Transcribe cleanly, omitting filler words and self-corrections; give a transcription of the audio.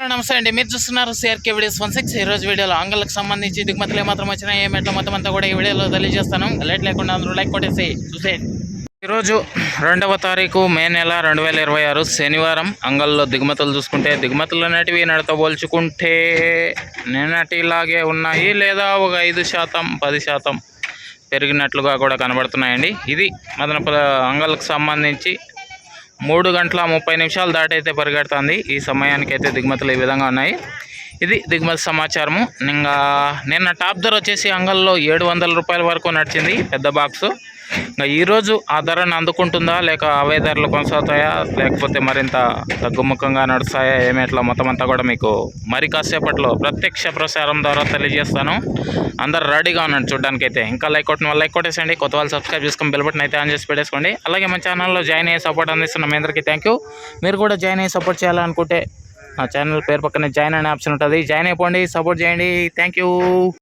నమస్తే అండి, మీరు చూస్తున్నారు సిఆర్కే వీడియోస్ 16. ఈ రోజు వీడియోలో అంగళ్ళకు సంబంధించి దిగుమతులు ఏమాత్రం వచ్చినా ఏమెట్ల మొత్తం అంతా కూడా ఈ వీడియోలో తెలియజేస్తాను. లేట్ లేకుండా అందరూ లైక్ కొట్టేసి చూసేయండి. ఈరోజు 2వ తారీఖు మే నెల 2026 శనివారం. అంగల్లో దిగుమతులు చూసుకుంటే దిగుమతులు అనేటివి నిన్నటితో పోల్చుకుంటే నిన్నటిలాగే ఉన్నాయి, లేదా ఒక 5% 10% పెరిగినట్లుగా కూడా కనబడుతున్నాయండి. ఇది మదనపల్లి అంగళ్ళకు సంబంధించి 3 గంటల 30 నిమిషాలు దాటైతే పరిగెడుతుంది. ఈ సమయానికి అయితే దిగుమతులు ఈ విధంగా ఉన్నాయి. ఇది దిగుమతి సమాచారము. ఇంకా నిన్న టాప్ ధర వచ్చేసి అంగల్లో 700 రూపాయల వరకు నడిచింది పెద్ద బాక్సు. ఇంకా ఈరోజు ఆ ధరను అందుకుంటుందా, లేక అవే ధరలు కొనసాగుతాయా, లేకపోతే మరింత తగ్గుముఖంగా నడుస్తాయా, ఏమేట్లా మొత్తం అంతా కూడా మీకు మరి కాసేపట్లో ప్రత్యక్ష ప్రసారం ద్వారా తెలియజేస్తాను. అందరు రెడీగా ఉన్నాడు చూడడానికి. అయితే ఇంకా లైక్ కొట్టిన వాళ్ళు లైక్ కొట్టేసండి, కొత్త వాళ్ళు సబ్స్క్రైబ్ చేసుకొని బెల్ బటన్ అయితే ఆన్ చేసి పెట్టేసుకోండి. అలాగే మన ఛానల్లో జాయిన్ అయ్యే సపోర్ట్ అందిస్తున్న మీ అందరికీ థ్యాంక్ యూ. మీరు కూడా జాయిన్ అయ్యి సపోర్ట్ చేయాలనుకుంటే నా ఛానల్ పేరు పక్కనే జాయిన్ అనే ఆప్షన్ ఉంటుంది. జాయిన్ అయిపోండి, సపోర్ట్ చేయండి. Thank you.